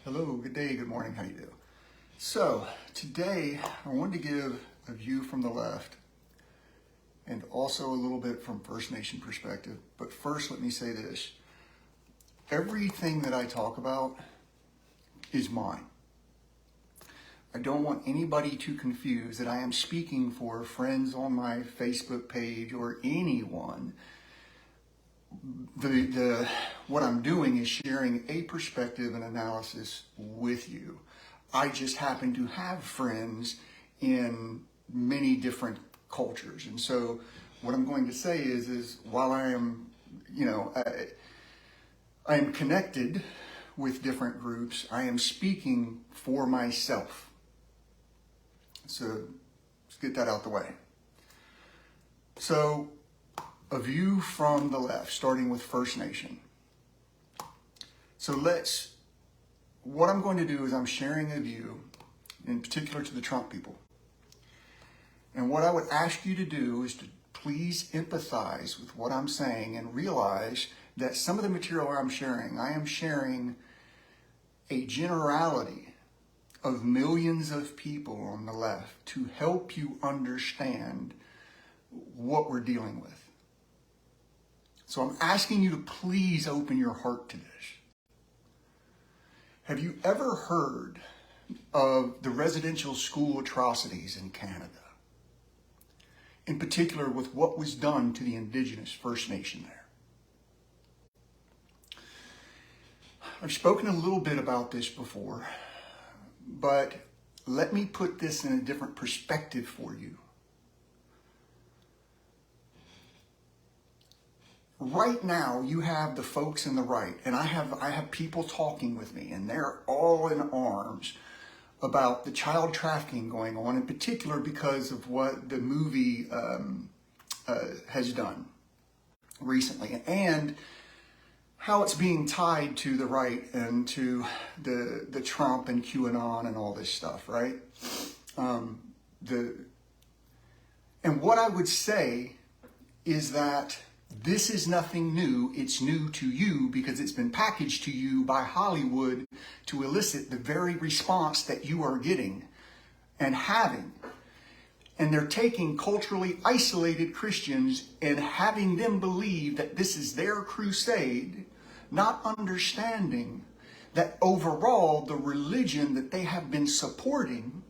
Hello, good day, good morning, how you do? So, today I wanted to give a view from the left and also a little bit from First Nation perspective. But first, let me say this. Everything that I talk about is mine. I don't want anybody to confuse that I am speaking for friends on my Facebook page or anyone. What I'm doing is sharing a perspective and analysis with you. I just happen to have friends in many different cultures. And so what I'm going to say is while I am, I am connected with different groups, I am speaking for myself. So let's get that out the way. So a view from the left, starting with First Nation. So what I'm going to do is I'm sharing a view, in particular to the Trump people. And what I would ask you to do is to please empathize with what I'm saying and realize that some of the material I am sharing a generality of millions of people on the left to help you understand what we're dealing with. So I'm asking you to please open your heart to this. Have you ever heard of the residential school atrocities in Canada? In particular with what was done to the Indigenous First Nation there. I've spoken a little bit about this before, but let me put this in a different perspective for you. Right now, you have the folks in the right, and I have people talking with me, and they're all in arms about the child trafficking going on, in particular because of what the movie has done recently, and how it's being tied to the right and to the Trump and QAnon and all this stuff, right? And what I would say is that this is nothing new. It's new to you because it's been packaged to you by Hollywood to elicit the very response that you are getting and having. And they're taking culturally isolated Christians and having them believe that this is their crusade, not understanding that overall the religion that they have been supporting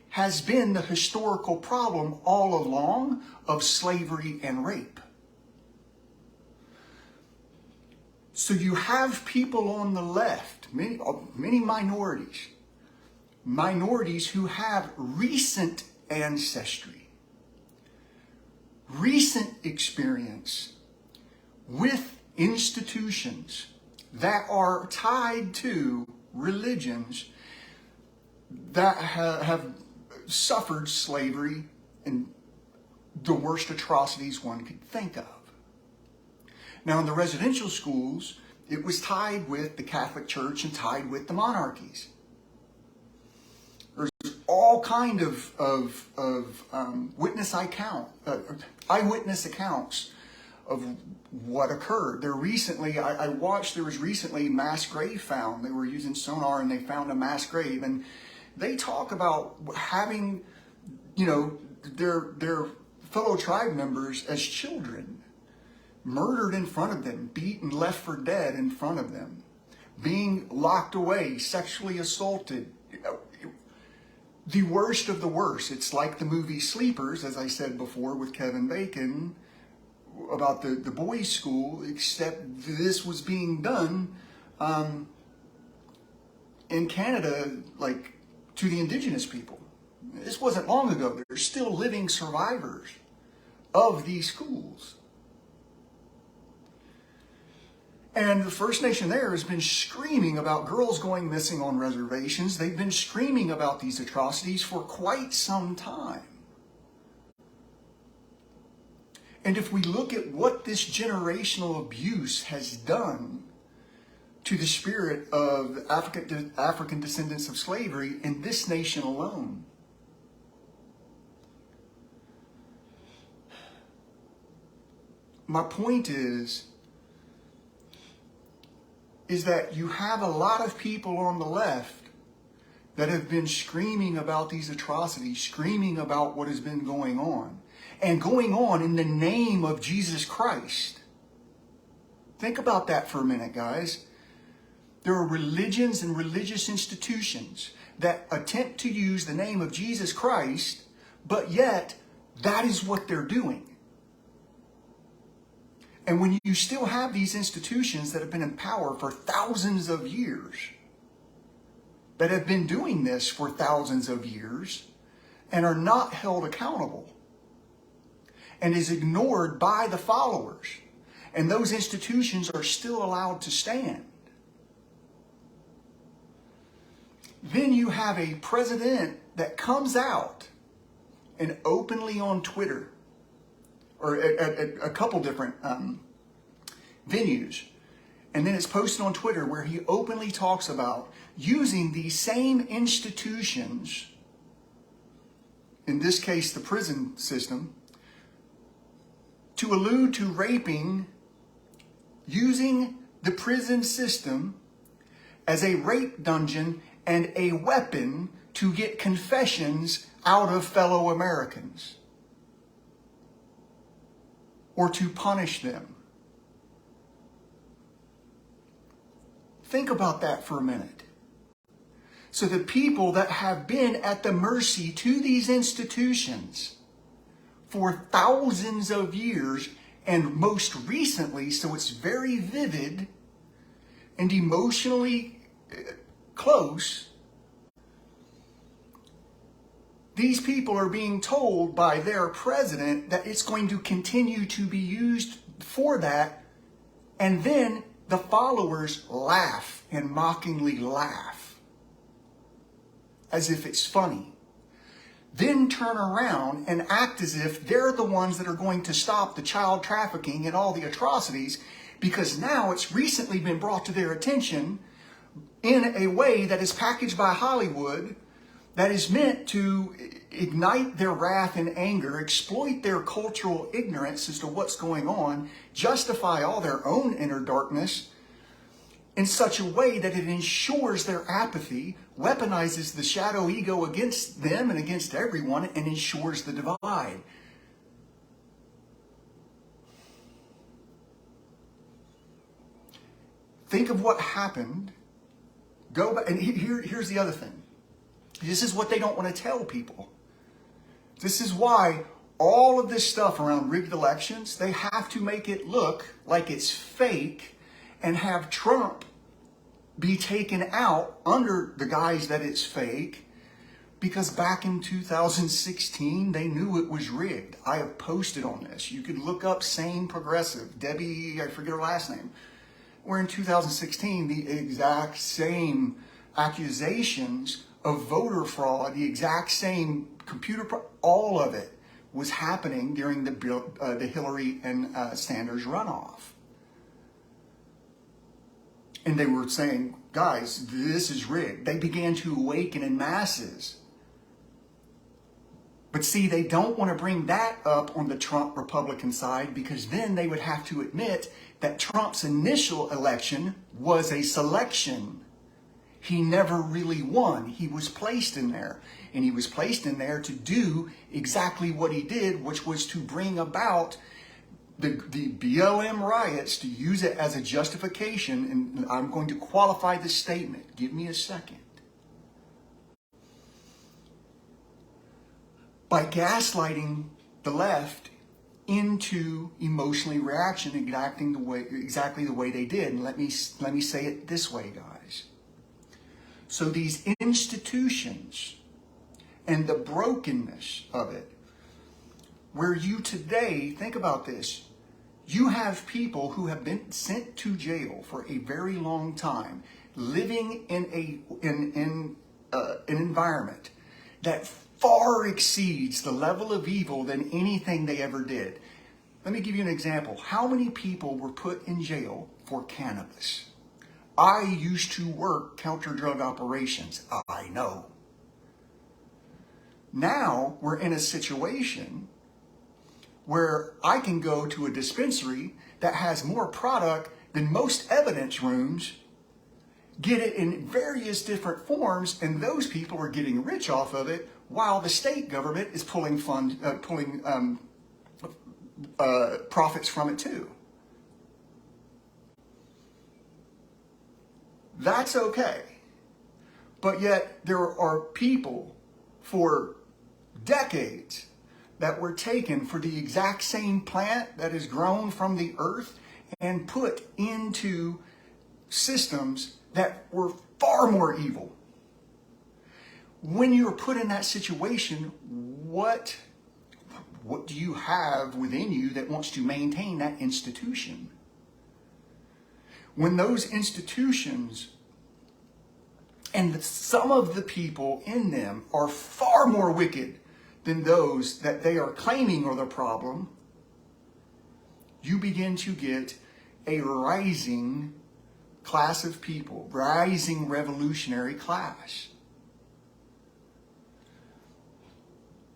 has been the historical problem all along of slavery and rape. So you have people on the left, many minorities who have recent ancestry, recent experience with institutions that are tied to religions that have suffered slavery and the worst atrocities one could think of. Now, in the residential schools, it was tied with the Catholic Church and tied with the monarchies. There's all kind of eyewitness accounts of what occurred. There was recently mass grave found. They were using sonar and they found a mass grave, and they talk about having, their fellow tribe members as children murdered in front of them, beaten, left for dead in front of them, being locked away, sexually assaulted. The worst of the worst. It's like the movie Sleepers, as I said before, with Kevin Bacon, about the boys' school, except this was being done in Canada, like to the Indigenous people. This wasn't long ago. There's still living survivors of these schools. And the First Nation there has been screaming about girls going missing on reservations. They've been screaming about these atrocities for quite some time. And if we look at what this generational abuse has done to the spirit of African descendants of slavery in this nation alone, my point is, is that you have a lot of people on the left that have been screaming about these atrocities, screaming about what has been going on, and going on in the name of Jesus Christ. Think about that for a minute, guys. There are religions and religious institutions that attempt to use the name of Jesus Christ, but yet that is what they're doing. And when you still have these institutions that have been in power for thousands of years, that have been doing this for thousands of years and are not held accountable and is ignored by the followers, and those institutions are still allowed to stand, then you have a president that comes out and openly on Twitter or at a couple different venues, and then it's posted on Twitter where he openly talks about using these same institutions, in this case the prison system, to allude to raping, using the prison system as a rape dungeon and a weapon to get confessions out of fellow Americans or to punish them. Think about that for a minute. So the people that have been at the mercy to these institutions for thousands of years, and most recently, so it's very vivid and emotionally close, these people are being told by their president that it's going to continue to be used for that, and then the followers laugh and mockingly laugh as if it's funny. Then turn around and act as if they're the ones that are going to stop the child trafficking and all the atrocities, because now it's recently been brought to their attention in a way that is packaged by Hollywood, that is meant to ignite their wrath and anger, exploit their cultural ignorance as to what's going on, justify all their own inner darkness in such a way that it ensures their apathy, weaponizes the shadow ego against them and against everyone, and ensures the divide. Think of what happened. Go back, and here's the other thing. This is what they don't want to tell people. This is why all of this stuff around rigged elections, they have to make it look like it's fake and have Trump be taken out under the guise that it's fake, because back in 2016, they knew it was rigged. I have posted on this. You could look up Sane Progressive, Debbie, I forget her last name, where in 2016, the exact same accusations of voter fraud, the exact same all of it was happening during the Hillary and Sanders runoff. And they were saying, guys, this is rigged. They began to awaken in masses. But see, they don't want to bring that up on the Trump Republican side, because then they would have to admit that Trump's initial election was a selection. He never really won. He was placed in there. And he was placed in there to do exactly what he did, which was to bring about the BLM riots, to use it as a justification. And I'm going to qualify this statement. Give me a second. By gaslighting the left into emotionally reaction and acting exactly the way they did. And let me say it this way, guys. So these institutions and the brokenness of it, where you today, think about this, you have people who have been sent to jail for a very long time, living in an environment that far exceeds the level of evil than anything they ever did. Let me give you an example. How many people were put in jail for cannabis? I used to work counter-drug operations. I know. Now we're in a situation where I can go to a dispensary that has more product than most evidence rooms get it in various different forms, and those people are getting rich off of it, while the state government is pulling profits from it too. That's okay. But yet there are people for decades that were taken for the exact same plant that is grown from the earth and put into systems that were far more evil. When you're put in that situation, what do you have within you that wants to maintain that institution? When those institutions and some of the people in them are far more wicked than those that they are claiming are the problem, you begin to get a rising class of people, rising revolutionary class.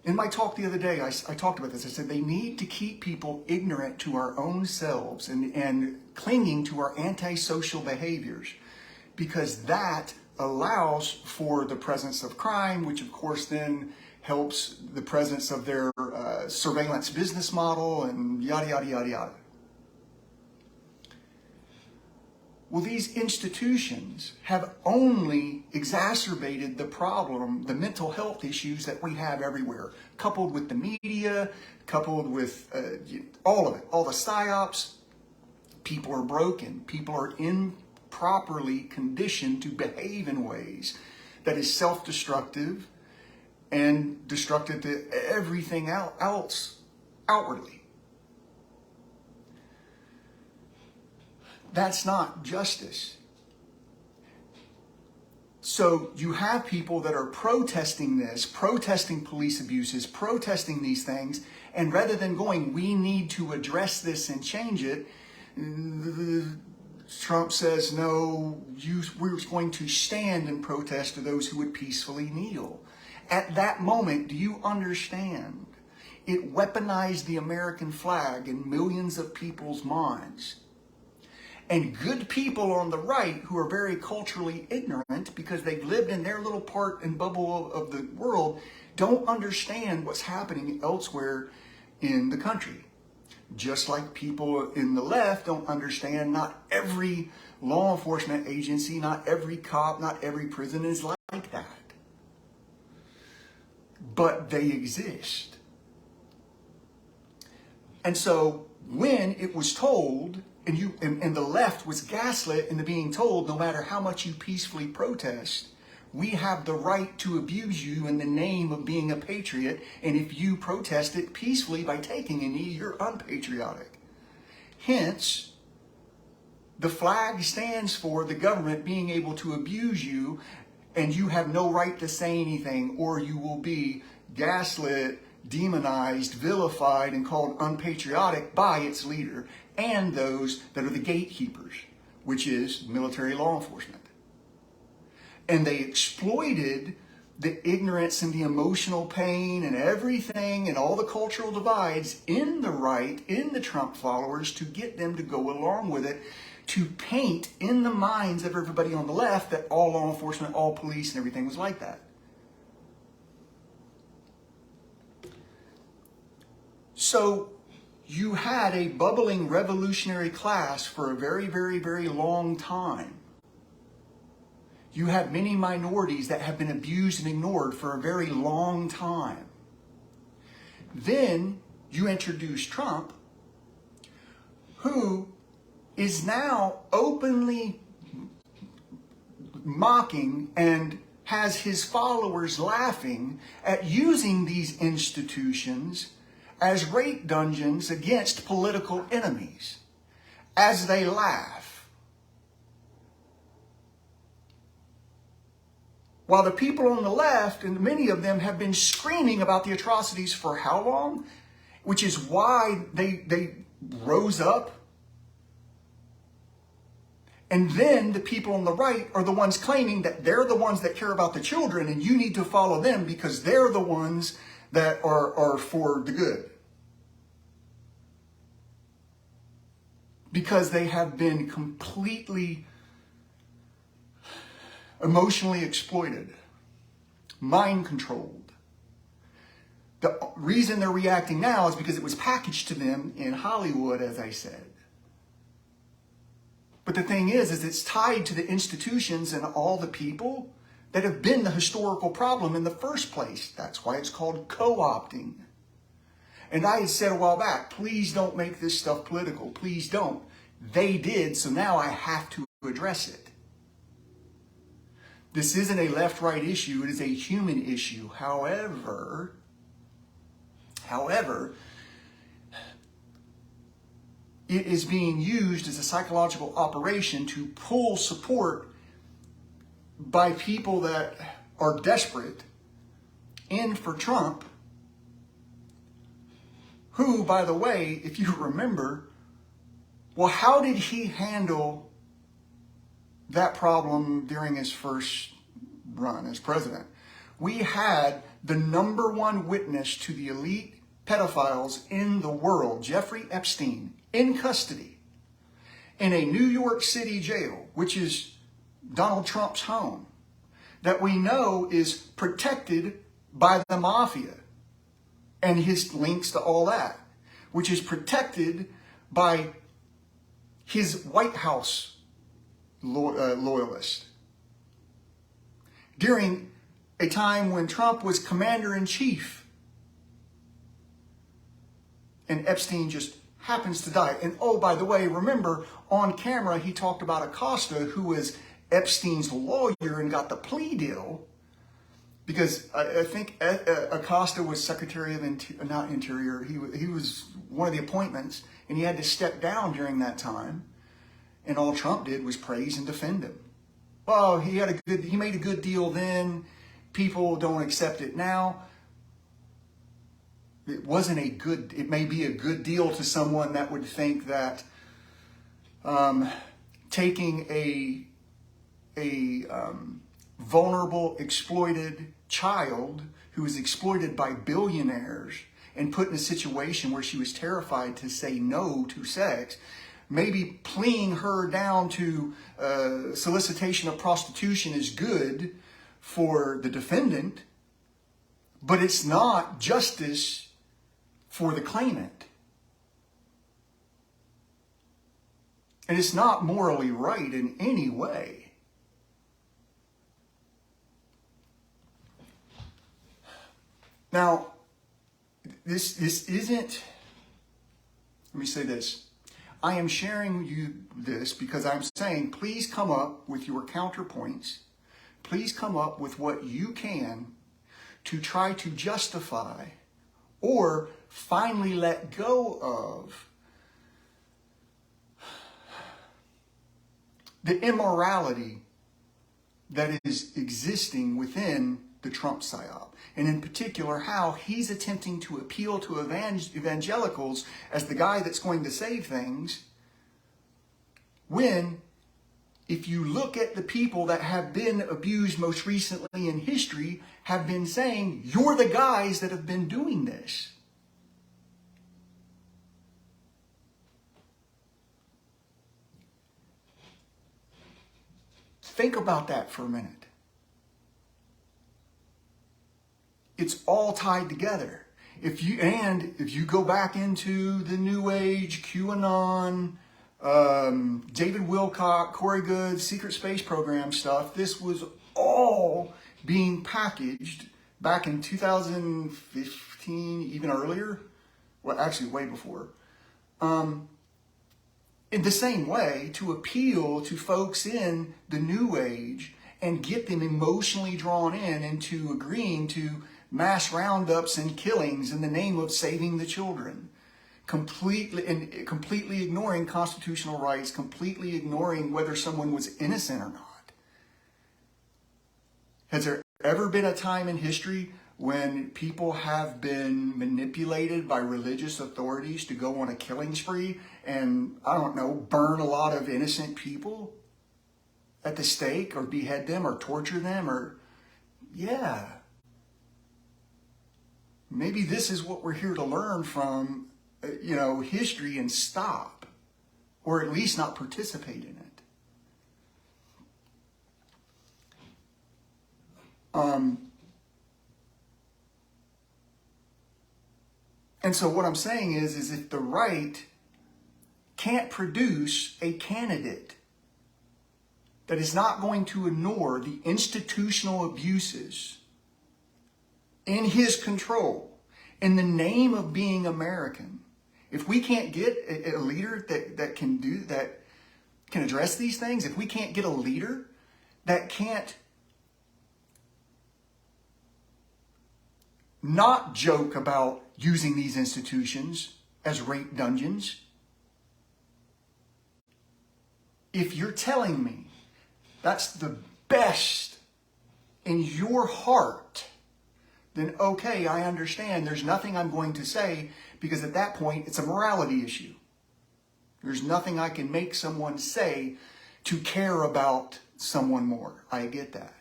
In my talk the other day, I talked about this. I said they need to keep people ignorant to our own selves and clinging to our antisocial behaviors, because that allows for the presence of crime, which of course then helps the presence of their surveillance business model and yada, yada, yada, yada. Well, these institutions have only exacerbated the problem, the mental health issues that we have everywhere, coupled with the media, coupled with all of it, all the psyops. People are broken. People are improperly conditioned to behave in ways that is self-destructive and destructive to everything else outwardly. That's not justice. So you have people that are protesting this, protesting police abuses, protesting these things, and rather than going, we need to address this and change it, Trump says, no, we're going to stand and protest to those who would peacefully kneel. At that moment, do you understand? It weaponized the American flag in millions of people's minds. And good people on the right who are very culturally ignorant because they've lived in their little part and bubble of the world don't understand what's happening elsewhere in the country. Just like people in the left don't understand not every law enforcement agency, not every cop, not every prison is like that. But they exist. And so when it was told, and the left was gaslit into being told, no matter how much you peacefully protest, we have the right to abuse you in the name of being a patriot, and if you protest it peacefully by taking a knee, you're unpatriotic. Hence, the flag stands for the government being able to abuse you, and you have no right to say anything, or you will be gaslit, demonized, vilified, and called unpatriotic by its leader and those that are the gatekeepers, which is military law enforcement. And they exploited the ignorance and the emotional pain and everything and all the cultural divides in the right, in the Trump followers, to get them to go along with it, to paint in the minds of everybody on the left that all law enforcement, all police and everything was like that. So you had a bubbling revolutionary class for a very, very, very long time. You have many minorities that have been abused and ignored for a very long time. Then you introduce Trump, who is now openly mocking and has his followers laughing at using these institutions as rape dungeons against political enemies, as they laugh. While the people on the left, and many of them, have been screaming about the atrocities for how long? Which is why they rose up. And then the people on the right are the ones claiming that they're the ones that care about the children and you need to follow them because they're the ones that are for the good. Because they have been completely emotionally exploited, mind controlled. The reason they're reacting now is because it was packaged to them in Hollywood, as I said. But the thing is it's tied to the institutions and all the people that have been the historical problem in the first place. That's why it's called co-opting. And I had said a while back, please don't make this stuff political. Please don't. They did, so now I have to address it. This isn't a left-right issue. It is a human issue. However, it is being used as a psychological operation to pull support by people that are desperate in for Trump, who, by the way, if you remember, well, how did he handle that problem during his first run as president? We had the number one witness to the elite pedophiles in the world, Jeffrey Epstein, in custody in a New York City jail, which is Donald Trump's home, that we know is protected by the mafia and his links to all that, which is protected by his White House loyalists. During a time when Trump was commander-in-chief and Epstein just happens to die. And oh, by the way, remember, on camera, he talked about Acosta, who was Epstein's lawyer and got the plea deal, because I think Acosta was Secretary of Interior. He was one of the appointments, and he had to step down during that time. And all Trump did was praise and defend him. Well, he made a good deal then. People don't accept it now. It may be a good deal to someone that would think that taking a vulnerable, exploited child who was exploited by billionaires and put in a situation where she was terrified to say no to sex, maybe pleading her down to solicitation of prostitution is good for the defendant, but it's not justice for the claimant. And it's not morally right in any way. Now, this isn't, let me say this. I am sharing you this because I'm saying, please come up with your counterpoints. Please come up with what you can to try to justify or finally let go of the immorality that is existing within the Trump psyop. And in particular, how he's attempting to appeal to evangelicals as the guy that's going to save things, when, if you look at the people that have been abused most recently in history, have been saying, you're the guys that have been doing this. Think about that for a minute. It's all tied together. If you go back into the New Age, QAnon, David Wilcock, Corey Goode, Secret Space Program stuff, this was all being packaged back in 2015, even earlier. Well, actually way before. In the same way, to appeal to folks in the New Age and get them emotionally drawn in into agreeing to mass roundups and killings in the name of saving the children. Completely ignoring constitutional rights, completely ignoring whether someone was innocent or not. Has there ever been a time in history when people have been manipulated by religious authorities to go on a killing spree and, I don't know, burn a lot of innocent people at the stake or behead them or torture them? Or, yeah. Maybe this is what we're here to learn from, history, and stop, or at least not participate in it. And so what I'm saying is if the right can't produce a candidate that is not going to ignore the institutional abuses in his control in the name of being American, if we can't get a leader that can address these things, if we can't get a leader that can't not joke about using these institutions as rape dungeons, if you're telling me that's the best in your heart, then okay, I understand. There's nothing I'm going to say, because at that point, it's a morality issue. There's nothing I can make someone say to care about someone more. I get that.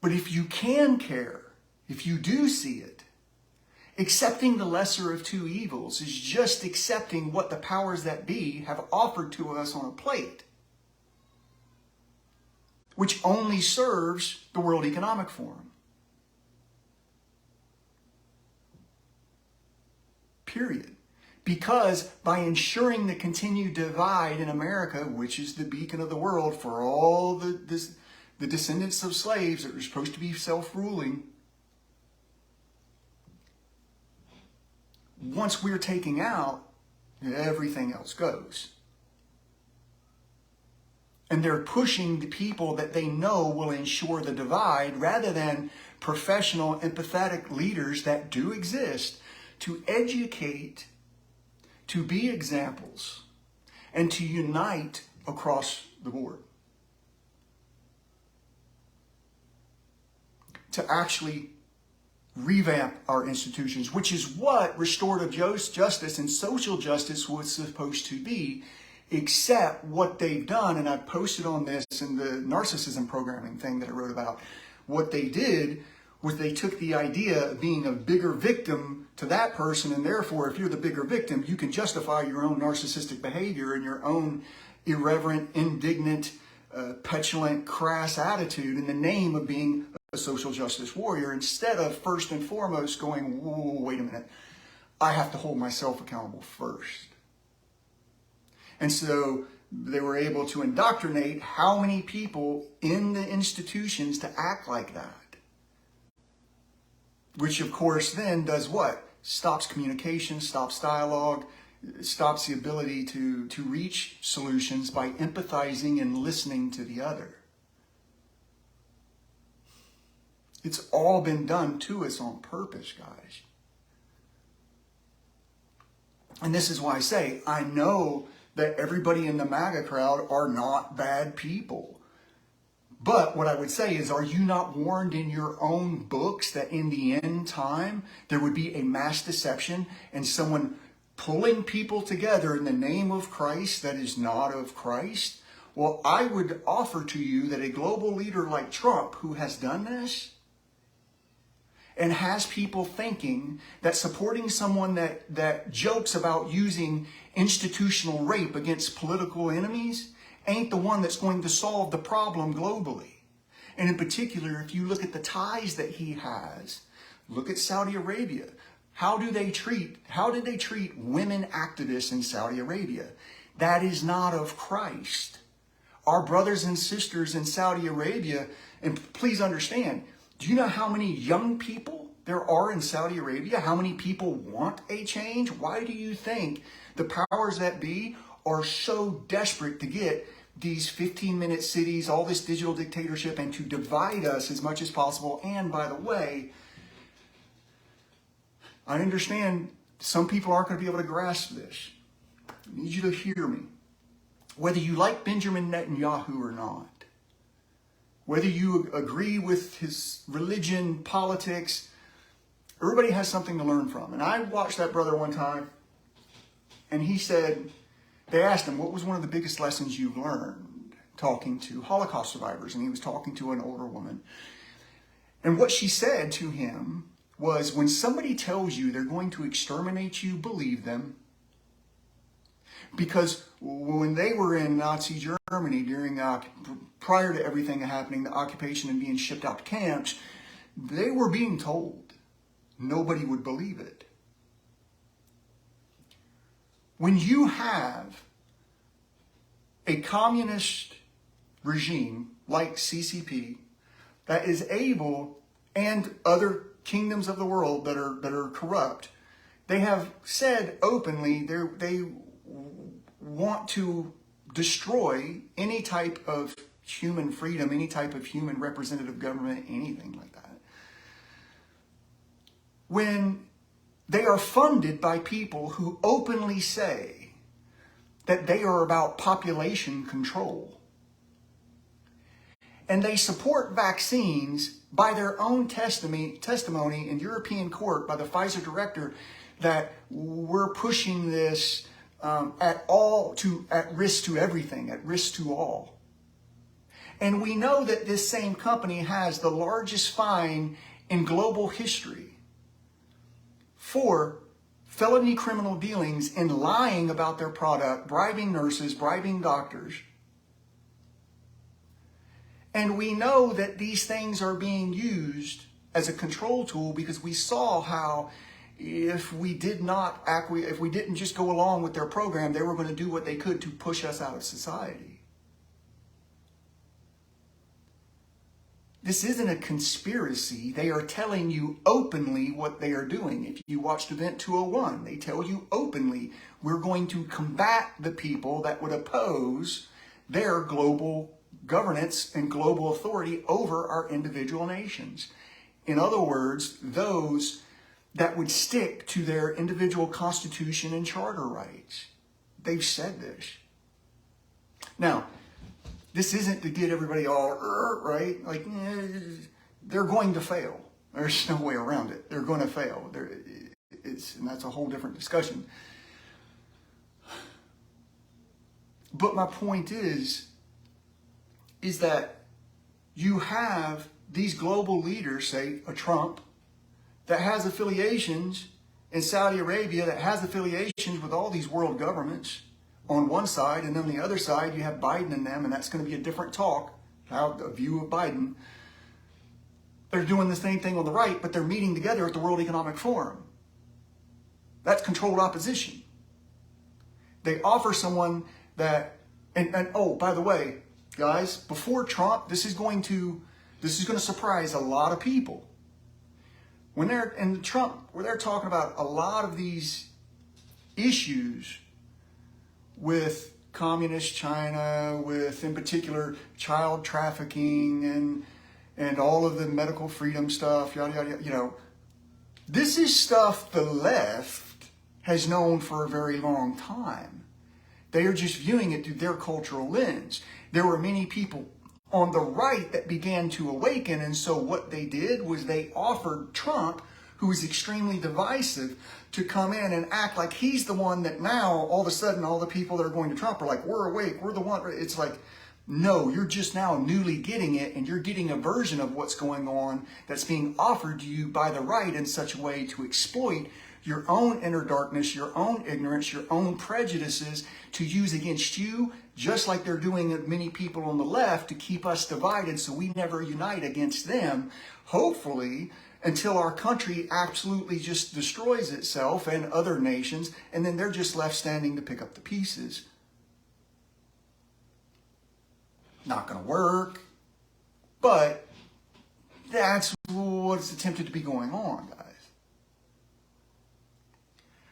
But if you can care, if you do see it, accepting the lesser of two evils is just accepting what the powers that be have offered to us on a plate, which only serves the World Economic Forum. Period. Because by ensuring the continued divide in America, which is the beacon of the world for all the descendants of slaves that are supposed to be self-ruling, once we're taking out, everything else goes. And they're pushing the people that they know will ensure the divide, rather than professional, empathetic leaders that do exist to educate, to be examples, and to unite across the board. To actually revamp our institutions, which is what restorative justice and social justice was supposed to be, except what they've done, and I posted on this in the narcissism programming thing that I wrote about. What they did was they took the idea of being a bigger victim to that person, and therefore, if you're the bigger victim, you can justify your own narcissistic behavior and your own irreverent, indignant, petulant, crass attitude in the name of being a social justice warrior, instead of first and foremost going, whoa, wait a minute, I have to hold myself accountable first. And so they were able to indoctrinate how many people in the institutions to act like that. Which of course then does what? Stops communication, stops dialogue, stops the ability to reach solutions by empathizing and listening to the other. It's all been done to us on purpose, guys. And this is why I say, I know that everybody in the MAGA crowd are not bad people. But what I would say is, are you not warned in your own books that in the end time, there would be a mass deception and someone pulling people together in the name of Christ that is not of Christ? Well, I would offer to you that a global leader like Trump, who has done this, and has people thinking that supporting someone that jokes about using institutional rape against political enemies ain't the one that's going to solve the problem globally. And in particular, if you look at the ties that he has, look at Saudi Arabia. How did they treat women activists in Saudi Arabia? That is not of Christ. Our brothers and sisters in Saudi Arabia, and please understand, do you know how many young people there are in Saudi Arabia? How many people want a change? Why do you think the powers that be are so desperate to get these 15-minute cities, all this digital dictatorship, and to divide us as much as possible? And by the way, I understand some people aren't going to be able to grasp this. I need you to hear me. Whether you like Benjamin Netanyahu or not, whether you agree with his religion, politics, everybody has something to learn from. And I watched that brother one time, and he said, they asked him, what was one of the biggest lessons you've learned talking to Holocaust survivors? And he was talking to an older woman. And what she said to him was, when somebody tells you they're going to exterminate you, believe them. Because when they were in Nazi Germany during prior to everything happening, the occupation and being shipped out to camps, they were being told. Nobody would believe it. When you have a communist regime like CCP that is able, and other kingdoms of the world that are corrupt, they have said openly they want to destroy any type of human freedom, any type of human representative government, anything like that. When they are funded by people who openly say that they are about population control, and they support vaccines by their own testimony in European court by the Pfizer director that we're pushing this at risk to everything, at risk to all. And we know that this same company has the largest fine in global history for felony criminal dealings in lying about their product, bribing nurses, bribing doctors. And we know that these things are being used as a control tool because we saw how if we didn't just go along with their program, they were going to do what they could to push us out of society. This isn't a conspiracy. They are telling you openly what they are doing. If you watched Event 201, they tell you openly, we're going to combat the people that would oppose their global governance and global authority over our individual nations. In other words, those that would stick to their individual constitution and charter rights. They've said this. Now, this isn't to get everybody all, right? Like, they're going to fail. There's no way around it. They're going to fail. And that's a whole different discussion. But my point is that you have these global leaders, say a Trump, that has affiliations in Saudi Arabia, that has affiliations with all these world governments on one side, and on the other side you have Biden and them, and that's going to be a different talk, a view of Biden. They're doing the same thing on the right, but they're meeting together at the World Economic Forum. That's controlled opposition. They offer someone that, and oh, by the way, guys, before Trump, this is going to surprise a lot of people. When they're in Trump, where they're talking about a lot of these issues with communist China, with in particular child trafficking and all of the medical freedom stuff, yada yada yada. You know, this is stuff the left has known for a very long time. They are just viewing it through their cultural lens. There were many people on the right that began to awaken, and so what they did was they offered Trump, who is extremely divisive, to come in and act like he's the one that now, all of a sudden, all the people that are going to Trump are like, we're awake, we're the one. It's like, no, you're just now newly getting it, and you're getting a version of what's going on that's being offered to you by the right in such a way to exploit your own inner darkness, your own ignorance, your own prejudices to use against you, just like they're doing with many people on the left to keep us divided so we never unite against them, hopefully, until our country absolutely just destroys itself and other nations, and then they're just left standing to pick up the pieces. Not going to work, but that's what's attempted to be going on, guys.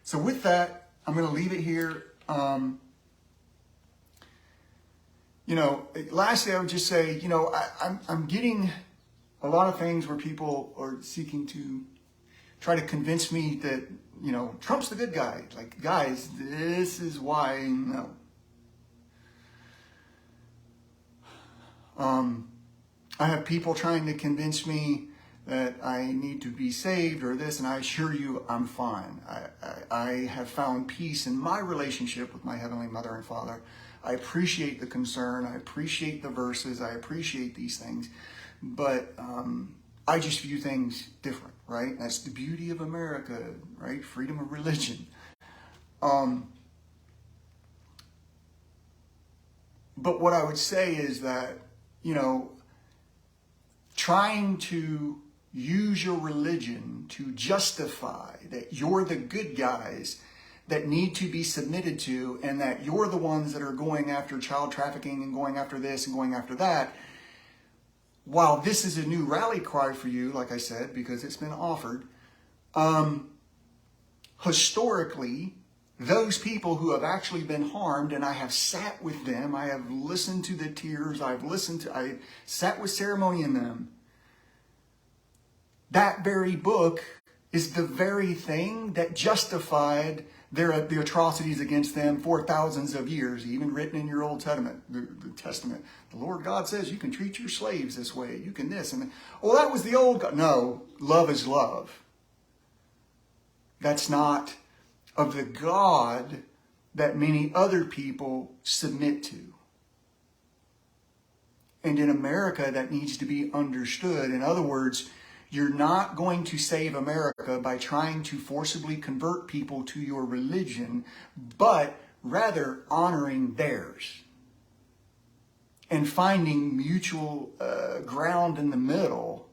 So with that, I'm going to leave it here. Lastly, I would just say, I'm getting a lot of things where people are seeking to try to convince me that, Trump's the good guy. Like, guys, this is why no. I have people trying to convince me that I need to be saved or this, and I assure you I'm fine. I have found peace in my relationship with my Heavenly Mother and Father. I appreciate the concern. I appreciate the verses. I appreciate these things. But I just view things different, right? That's the beauty of America, right? Freedom of religion. But what I would say is that, trying to use your religion to justify that you're the good guys that need to be submitted to, and that you're the ones that are going after child trafficking and going after this and going after that, while this is a new rally cry for you, like I said, because it's been offered, historically, those people who have actually been harmed, and I have sat with them, I have listened to the tears, I sat with ceremony in them. That very book is the very thing that justified the atrocities against them for thousands of years, even written in your Old Testament. The Testament. The Lord God says you can treat your slaves this way, you can this. And well, that was the old God. No, love is love. That's not of the God that many other people submit to. And in America, that needs to be understood. In other words, you're not going to save America by trying to forcibly convert people to your religion, but rather honoring theirs and finding mutual ground in the middle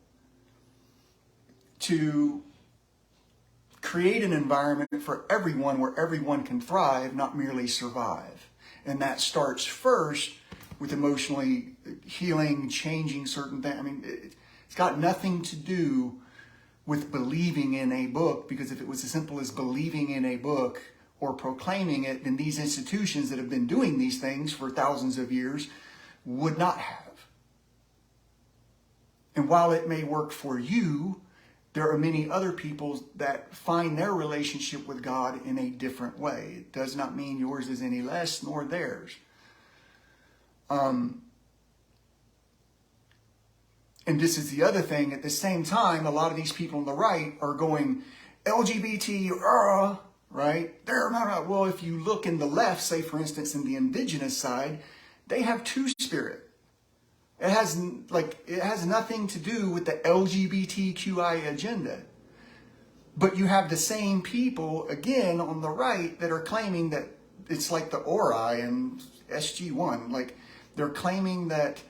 to create an environment for everyone where everyone can thrive, not merely survive. And that starts first with emotionally healing, changing certain things. I mean, it's got nothing to do with believing in a book, because if it was as simple as believing in a book or proclaiming it, then these institutions that have been doing these things for thousands of years would not have. And while it may work for you, there are many other people that find their relationship with God in a different way. It does not mean yours is any less, nor theirs. And this is the other thing. At the same time, a lot of these people on the right are going, LGBT, right? They're not. Well, if you look in the left, say for instance in the indigenous side, they have two-spirit. It has nothing to do with the LGBTQI agenda. But you have the same people, again, on the right that are claiming that it's like the Ori and SG1. Like, they're claiming that,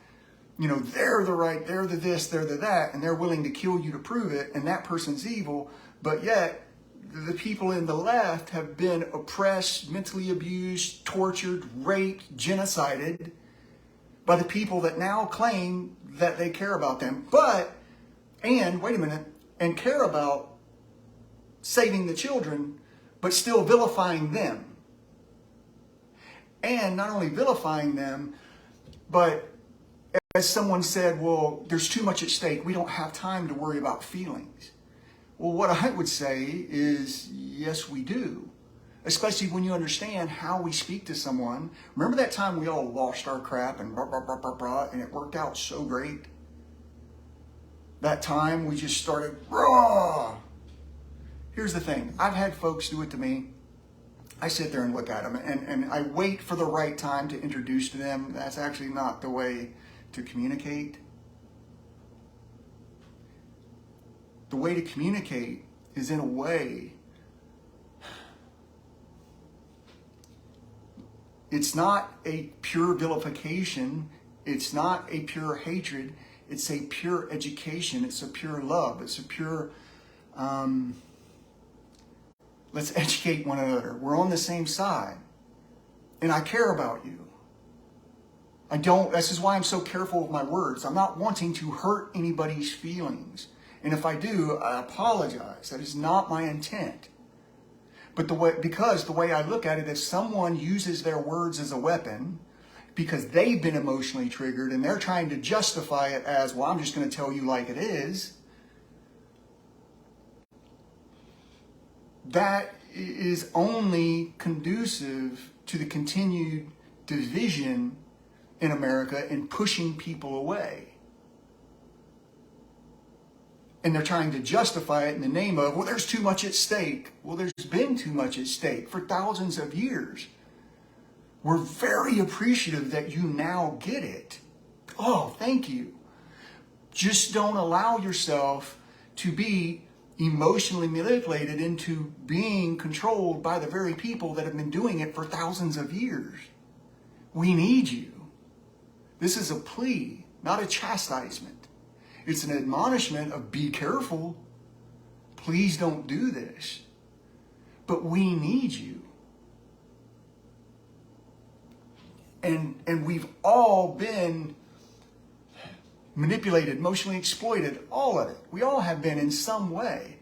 they're the right, they're the this, they're the that, and they're willing to kill you to prove it, and that person's evil. But yet, the people in the left have been oppressed, mentally abused, tortured, raped, genocided by the people that now claim that they care about them. And care about saving the children, but still vilifying them. And not only vilifying them, but as someone said, well, there's too much at stake. We don't have time to worry about feelings. Well, what I would say is, yes, we do. Especially when you understand how we speak to someone. Remember that time we all lost our crap and and it worked out so great? That time we just started, Here's the thing. I've had folks do it to me. I sit there and look at them and I wait for the right time to introduce to them. That's actually not the way to communicate. The way to communicate is in a way. It's not a pure vilification. It's not a pure hatred. It's a pure education. It's a pure love. It's a pure, let's educate one another. We're on the same side. And I care about you. This is why I'm so careful with my words. I'm not wanting to hurt anybody's feelings. And if I do, I apologize. That is not my intent. But because the way I look at it, if someone uses their words as a weapon because they've been emotionally triggered and they're trying to justify it as, well, I'm just going to tell you like it is, that is only conducive to the continued division in America and pushing people away. And they're trying to justify it in the name of, well, there's too much at stake. Well, there's been too much at stake for thousands of years. We're very appreciative that you now get it. Oh, thank you. Just don't allow yourself to be emotionally manipulated into being controlled by the very people that have been doing it for thousands of years. We need you. This is a plea, not a chastisement. It's an admonishment of be careful. Please don't do this. But we need you. And we've all been manipulated, emotionally exploited, all of it. We all have been in some way.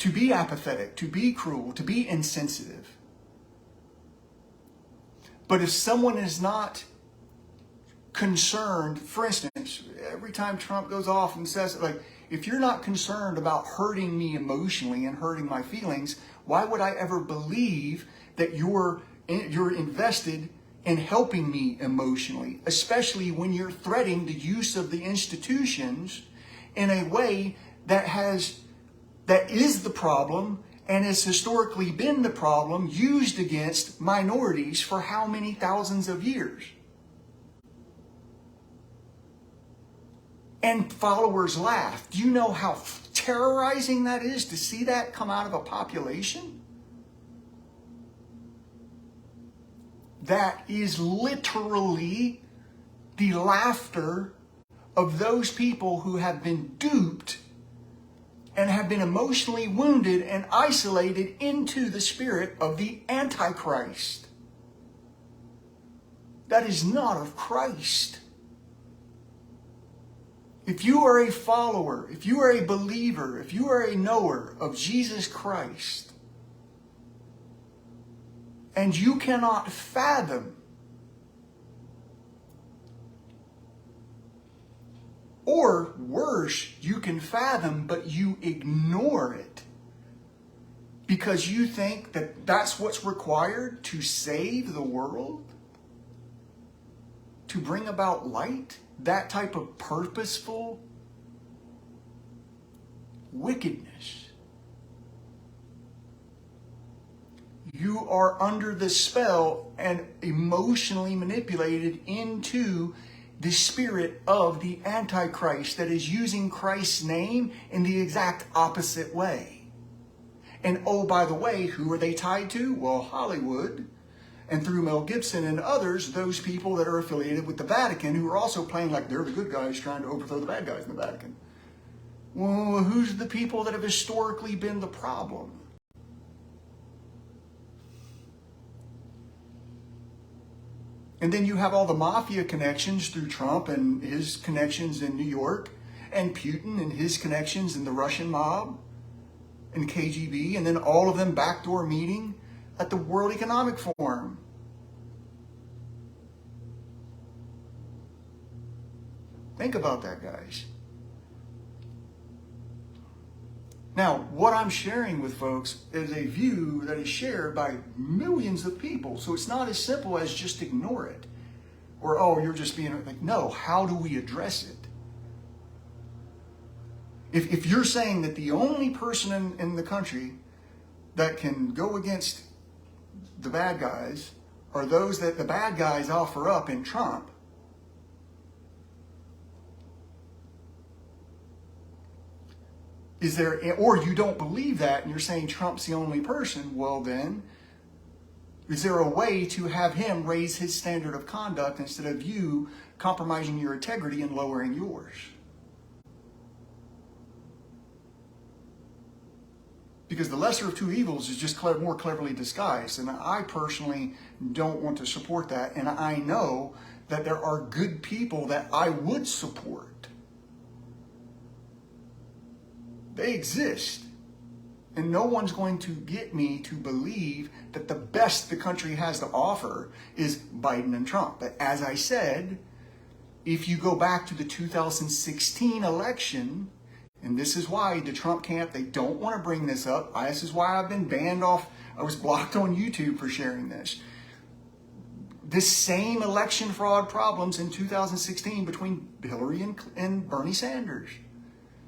To be apathetic, to be cruel, to be insensitive. But if someone is not concerned, for instance, every time Trump goes off and says, like, if you're not concerned about hurting me emotionally and hurting my feelings, why would I ever believe that you're invested in helping me emotionally, especially when you're threatening the use of the institutions in a way that is the problem and has historically been the problem used against minorities for how many thousands of years? And followers laugh. Do you know how terrorizing that is to see that come out of a population? That is literally the laughter of those people who have been duped and have been emotionally wounded and isolated into the spirit of the Antichrist. That is not of Christ. If you are a follower, if you are a believer, if you are a knower of Jesus Christ, and you cannot fathom, or worse, you can fathom, but you ignore it because you think that that's what's required to save the world, to bring about light, that type of purposeful wickedness. You are under the spell and emotionally manipulated into the spirit of the Antichrist that is using Christ's name in the exact opposite way. And oh, by the way, who are they tied to? Well, Hollywood. And through Mel Gibson and others, those people that are affiliated with the Vatican who are also playing like they're the good guys trying to overthrow the bad guys in the Vatican. Well, who's the people that have historically been the problem? And then you have all the mafia connections through Trump and his connections in New York, and Putin and his connections in the Russian mob and KGB, and then all of them backdoor meeting at the World Economic Forum. Think about that, guys. Now, what I'm sharing with folks is a view that is shared by millions of people. So it's not as simple as just ignore it. Or, oh, you're just being like, no, how do we address it? If you're saying that the only person in the country that can go against the bad guys are those that the bad guys offer up in Trump, is there, or you don't believe that and you're saying Trump's the only person, well then, is there a way to have him raise his standard of conduct instead of you compromising your integrity and lowering yours? Because the lesser of two evils is just more cleverly disguised. And I personally don't want to support that. And I know that there are good people that I would support. They exist. And no one's going to get me to believe that the best the country has to offer is Biden and Trump. But as I said, if you go back to the 2016 election, and this is why the Trump camp, they don't want to bring this up. This is why I've been banned off. I was blocked on YouTube for sharing this. This same election fraud problems in 2016 between Hillary and Bernie Sanders.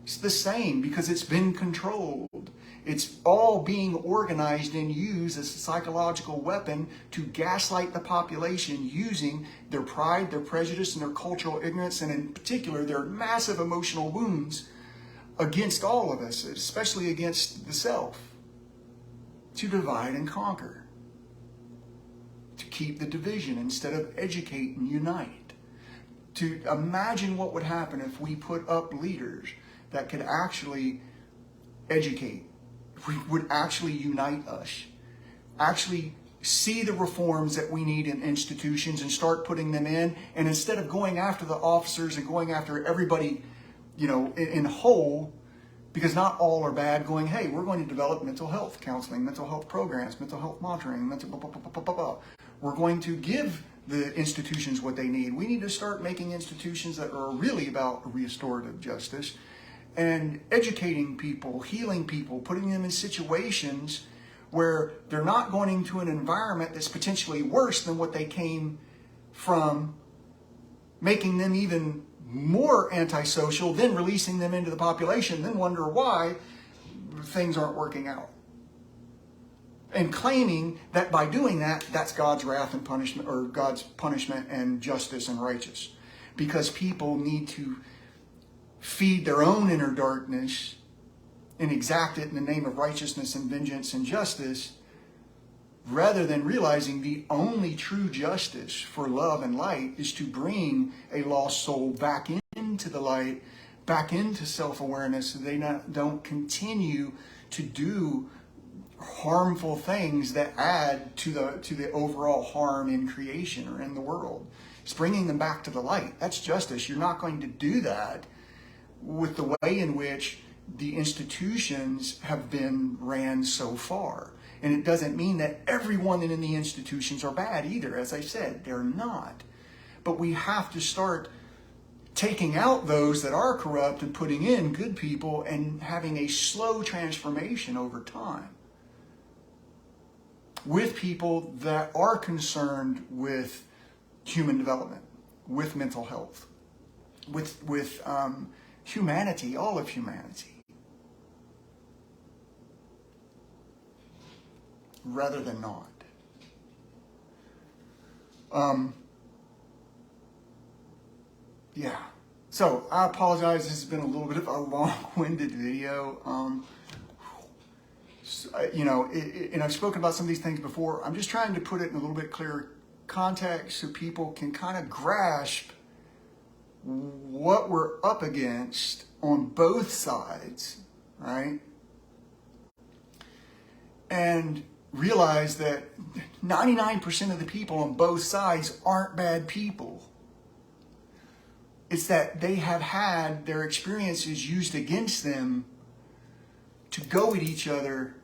It's the same because it's been controlled. It's all being organized and used as a psychological weapon to gaslight the population using their pride, their prejudice, and their cultural ignorance, and in particular, their massive emotional wounds against all of us, especially against the self, to divide and conquer, to keep the division instead of educate and unite. to imagine what would happen if we put up leaders that could actually educate, would actually unite us, actually see the reforms that we need in institutions and start putting them in. And instead of going after the officers and going after everybody, in whole, because not all are bad, going, hey, we're going to develop mental health counseling, mental health programs, mental health monitoring, we're going to give the institutions what they need. We need to start making institutions that are really about restorative justice and educating people, healing people, putting them in situations where they're not going into an environment that's potentially worse than what they came from, making them even more antisocial, then releasing them into the population, then wonder why things aren't working out. And claiming that by doing that, that's God's wrath and punishment, or God's punishment and justice and righteous. Because people need to feed their own inner darkness and exact it in the name of righteousness and vengeance and justice, rather than realizing the only true justice for love and light is to bring a lost soul back into the light, back into self-awareness, so they don't continue to do harmful things that add to the overall harm in creation or in the world. It's bringing them back to the light. That's justice. You're not going to do that with the way in which the institutions have been ran so far. And it doesn't mean that everyone in the institutions are bad either. As I said, they're not. But we have to start taking out those that are corrupt and putting in good people and having a slow transformation over time with people that are concerned with human development, with mental health, with humanity, all of humanity, rather than not. Yeah. So I apologize. This has been a little bit of a long-winded video. And I've spoken about some of these things before. I'm just trying to put it in a little bit clearer context so people can kind of grasp what we're up against on both sides, right? And realize that 99% of the people on both sides aren't bad people. It's that they have had their experiences used against them to go at each other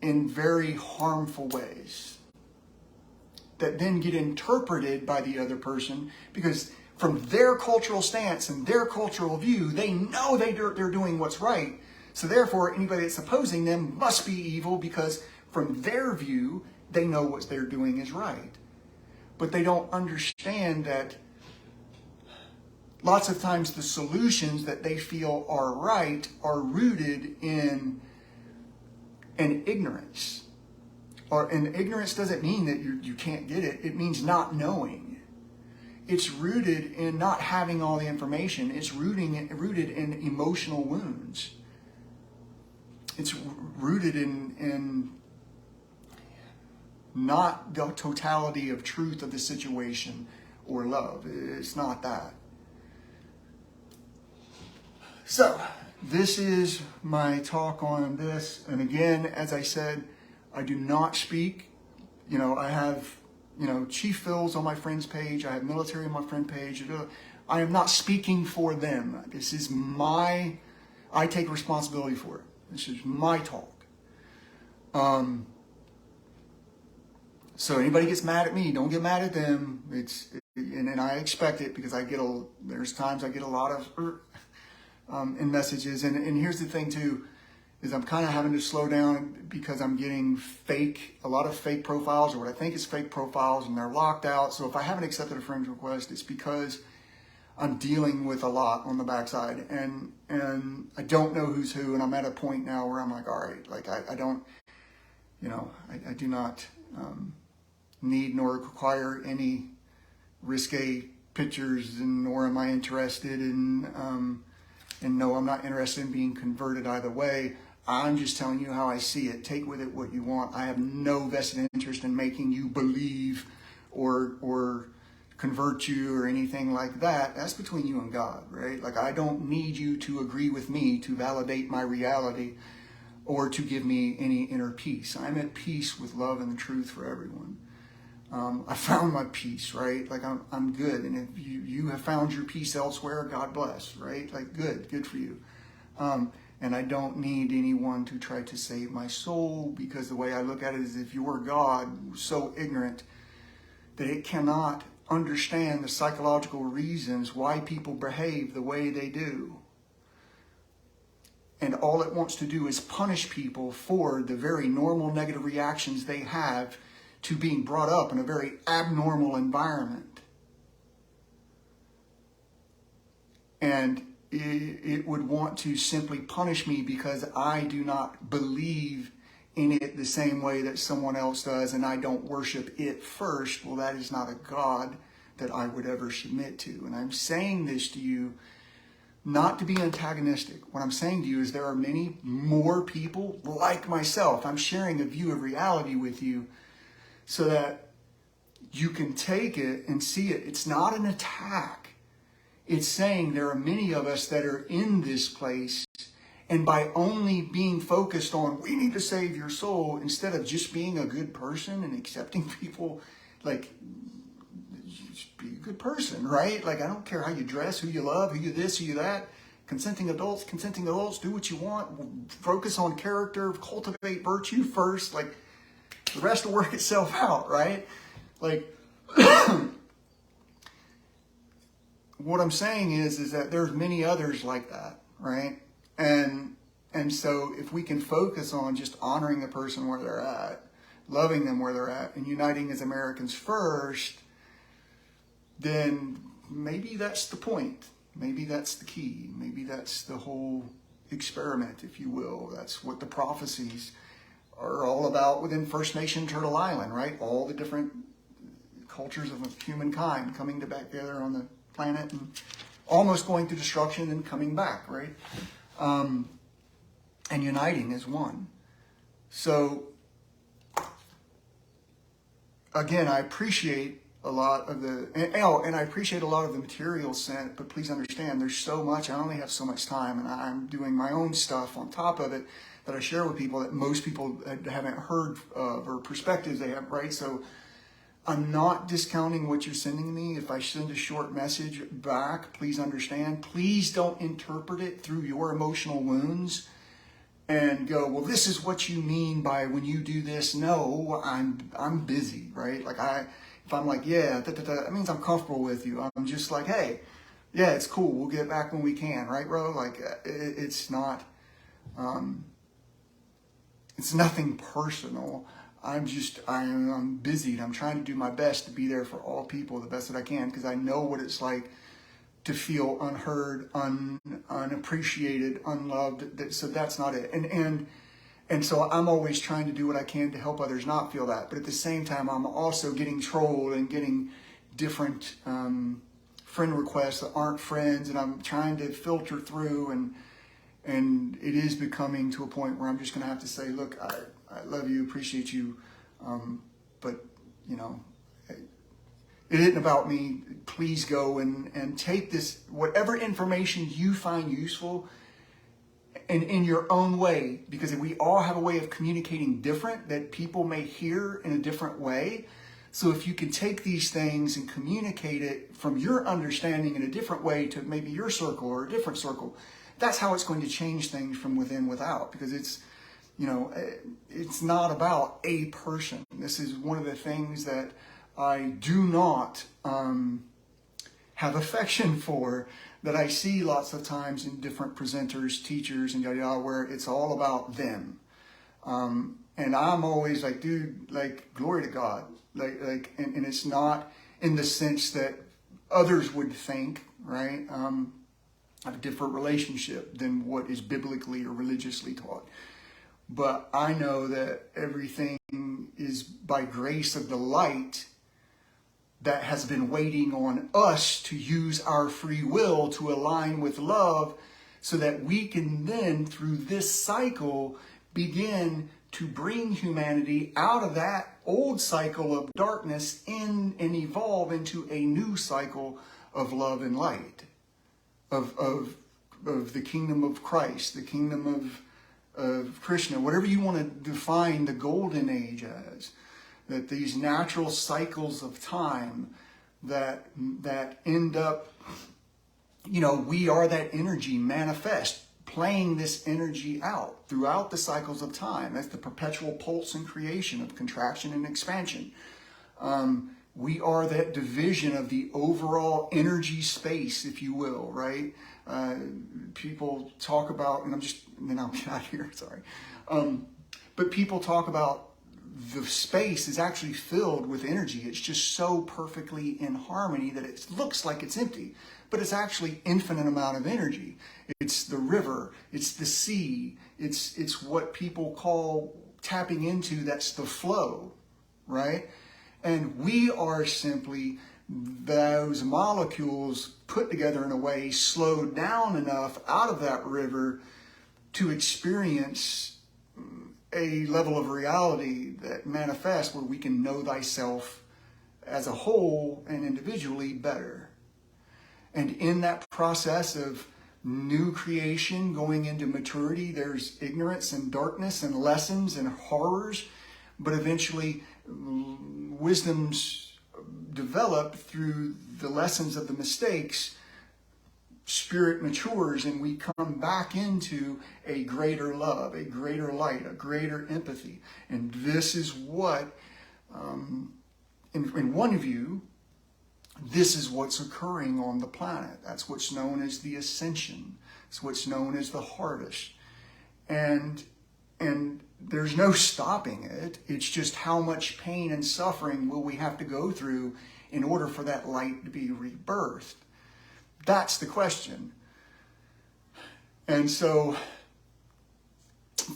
in very harmful ways that then get interpreted by the other person, because from their cultural stance and their cultural view, they know they're doing what's right. So therefore, anybody that's opposing them must be evil, because from their view, they know what they're doing is right. But they don't understand that lots of times the solutions that they feel are right are rooted in an ignorance. And ignorance doesn't mean that you can't get it. It means not knowing. It's rooted in not having all the information. It's rooted in emotional wounds. It's rooted in not the totality of truth of the situation or love. It's not that. So, this is my talk on this. And again, as I said, I do not speak. I have, Chief Phil's on my friend's page. I have military on my friend page. I am not speaking for them. This is I take responsibility for it. This is my talk. So anybody gets mad at me, don't get mad at them. And I expect it, because there's times I get a lot of in messages. And here's the thing too, is I'm kind of having to slow down, because I'm getting a lot of fake profiles, or what I think is fake profiles, and they're locked out. So if I haven't accepted a friend request, it's because I'm dealing with a lot on the backside, and I don't know who's who, and I'm at a point now where I'm like, all right, like I don't, I do not need nor require any risque pictures, nor am I interested in, and no, I'm not interested in being converted either way. I'm just telling you how I see it. Take with it what you want. I have no vested interest in making you believe or convert you or anything like that. That's between you and God, right? Like, I don't need you to agree with me to validate my reality or to give me any inner peace. I'm at peace with love and the truth for everyone. I found my peace, right? Like, I'm good. And if you have found your peace elsewhere, God bless, right? Like, good for you. And I don't need anyone to try to save my soul, because the way I look at it is, if you're God, so ignorant that it cannot understand the psychological reasons why people behave the way they do, and all it wants to do is punish people for the very normal negative reactions they have to being brought up in a very abnormal environment. And it would want to simply punish me because I do not believe in it the same way that someone else does, and I don't worship it first. Well, that is not a God that I would ever submit to. And I'm saying this to you not to be antagonistic. What I'm saying to you is there are many more people like myself. I'm sharing a view of reality with you so that you can take it and see it. It's not an attack. It's saying there are many of us that are in this place, and by only being focused on, we need to save your soul, instead of just being a good person and accepting people, like, just be a good person, right? Like, I don't care how you dress, who you love, who you this, who you that. Consenting adults, do what you want. Focus on character, cultivate virtue first. Like, the rest will work itself out, right? Like, what I'm saying is that there's many others like that, right? And so if we can focus on just honoring the person where they're at, loving them where they're at, and uniting as Americans first, then maybe that's the point. Maybe that's the key. Maybe that's the whole experiment, if you will. That's what the prophecies are all about within First Nation Turtle Island, right? All the different cultures of humankind coming together on the planet and almost going to destruction and coming back, right? And uniting as one. So, again, I appreciate a lot of the, and I appreciate a lot of the material sent, but please understand, there's so much, I only have so much time, and I'm doing my own stuff on top of it that I share with people that most people haven't heard of, or perspectives they have, right? So, I'm not discounting what you're sending me. If I send a short message back, please understand. Please don't interpret it through your emotional wounds and go, well, this is what you mean by when you do this. No, I'm busy, right? Like, if I'm like, yeah, that means I'm comfortable with you. I'm just like, hey, yeah, it's cool. We'll get back when we can, right, bro? Like, it's not, it's nothing personal. I'm busy, and I'm trying to do my best to be there for all people the best that I can, because I know what it's like to feel unheard, unappreciated, unloved. So that's not it. And so I'm always trying to do what I can to help others not feel that. But at the same time, I'm also getting trolled and getting different friend requests that aren't friends, and I'm trying to filter through, and it is becoming to a point where I'm just going to have to say, look, I love you, appreciate you, but, you know, it isn't about me. Please go and take this, whatever information you find useful, and in your own way, because we all have a way of communicating different that people may hear in a different way. So if you can take these things and communicate it from your understanding in a different way to maybe your circle or a different circle, that's how it's going to change things from within without, because it's, you know, it's not about a person. This is one of the things that I do not have affection for, that I see lots of times in different presenters, teachers, and yada yada, where it's all about them. And I'm always like, dude, like, glory to God. Like, and it's not in the sense that others would think, right? Have a different relationship than what is biblically or religiously taught. But I know that everything is by grace of the light that has been waiting on us to use our free will to align with love, so that we can then, through this cycle, begin to bring humanity out of that old cycle of darkness in and evolve into a new cycle of love and light, of the kingdom of Christ, the kingdom of Krishna, whatever you want to define the golden age as. That these natural cycles of time that end up, we are that energy manifest, playing this energy out throughout the cycles of time. That's the perpetual pulse in creation of contraction and expansion. We are that division of the overall energy space, if you will, right? People talk about, and then I'll get out of here, sorry. But people talk about the space is actually filled with energy. It's just so perfectly in harmony that it looks like it's empty, but it's actually infinite amount of energy. It's the river, it's the sea, it's what people call tapping into, that's the flow, right? And we are simply those molecules put together in a way, slowed down enough out of that river to experience a level of reality that manifests where we can know thyself as a whole and individually better. And in that process of new creation going into maturity, there's ignorance and darkness and lessons and horrors, but eventually wisdom's developed through the lessons of the mistakes. Spirit matures and we come back into a greater love, a greater light, a greater empathy. And this is what, in one view, this is what's occurring on the planet. That's what's known as the ascension. It's what's known as the harvest. And there's no stopping it. It's just how much pain and suffering will we have to go through in order for that light to be rebirthed. That's the question. And so,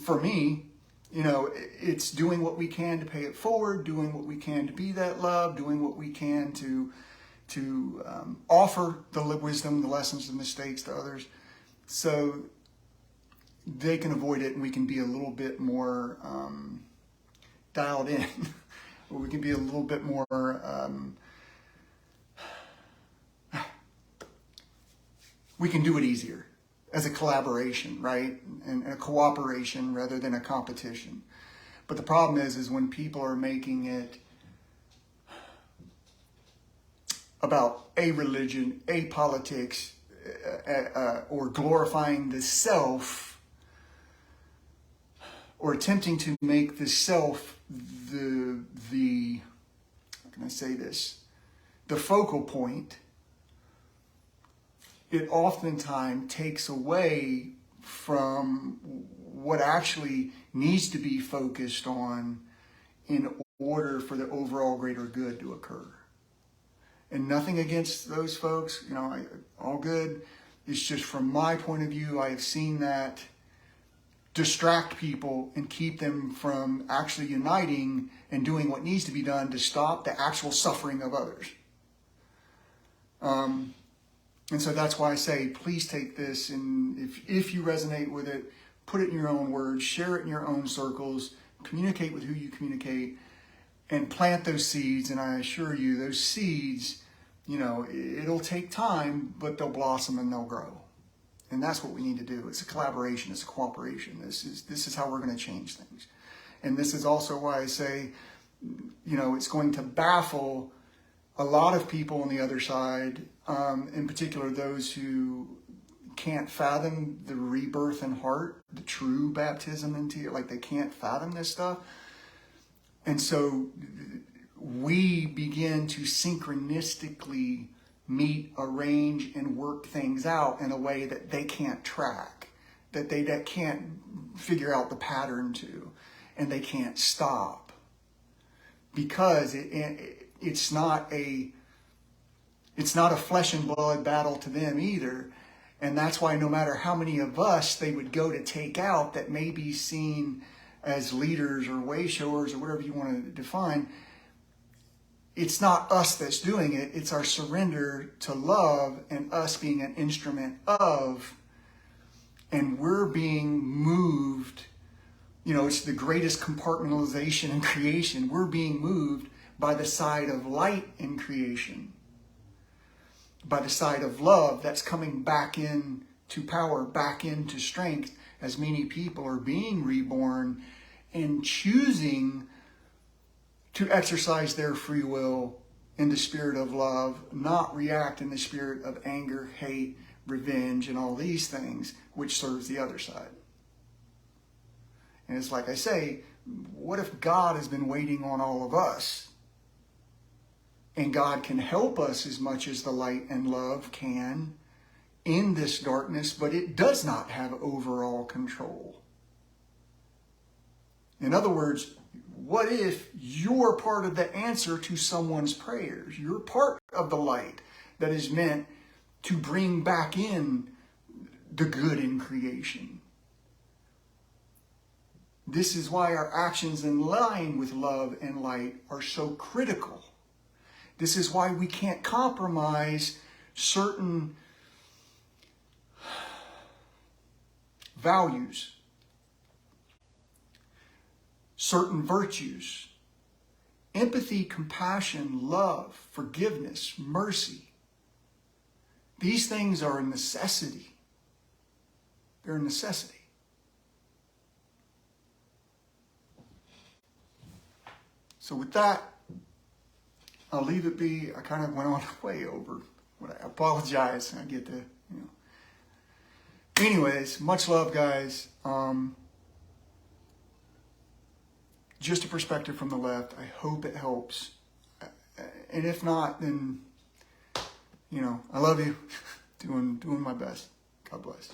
for me, it's doing what we can to pay it forward, doing what we can to be that love, doing what we can to offer the wisdom, the lessons, the mistakes to others, so they can avoid it and we can be a little bit more dialed in, or we can be a little bit more we can do it easier as a collaboration, right? And a cooperation rather than a competition. But the problem is when people are making it about a religion, a politics, or glorifying the self, or attempting to make the self the how can I say this, the focal point, it oftentimes takes away from what actually needs to be focused on in order for the overall greater good to occur. And nothing against those folks, all good. It's just from my point of view, I have seen that distract people and keep them from actually uniting and doing what needs to be done to stop the actual suffering of others. And so that's why I say, please take this, and if you resonate with it, put it in your own words, share it in your own circles, communicate with who you communicate, and plant those seeds. And I assure you, those seeds, it'll take time, but they'll blossom and they'll grow. And that's what we need to do. It's a collaboration, it's a cooperation. This is how we're going to change things. And this is also why I say, it's going to baffle a lot of people on the other side, in particular those who can't fathom the rebirth in heart, the true baptism into it, like they can't fathom this stuff. And so we begin to synchronistically meet, arrange, and work things out in a way that they can't track, that they can't figure out the pattern to, and they can't stop. Because it's not a flesh and blood battle to them either. And that's why no matter how many of us they would go to take out that may be seen as leaders or way showers or whatever you want to define, it's not us that's doing it. It's our surrender to love and us being an instrument of, and we're being moved it's the greatest compartmentalization in creation. We're being moved by the side of light in creation, by the side of love that's coming back in to power, back into strength, as many people are being reborn and choosing to exercise their free will in the spirit of love, not react in the spirit of anger, hate, revenge, and all these things, which serves the other side. And it's like I say, what if God has been waiting on all of us? And God can help us as much as the light and love can in this darkness, but it does not have overall control. In other words, what if you're part of the answer to someone's prayers? You're part of the light that is meant to bring back in the good in creation. This is why our actions in line with love and light are so critical. This is why we can't compromise certain values, certain virtues. Empathy, compassion, love, forgiveness, mercy. These things are a necessity. They're a necessity. So with that, I'll leave it be. I kind of went on way over. I apologize. I get to, Anyways, much love, guys. Just a perspective from the left. I hope it helps. And if not, then, I love you. Doing my best. God bless.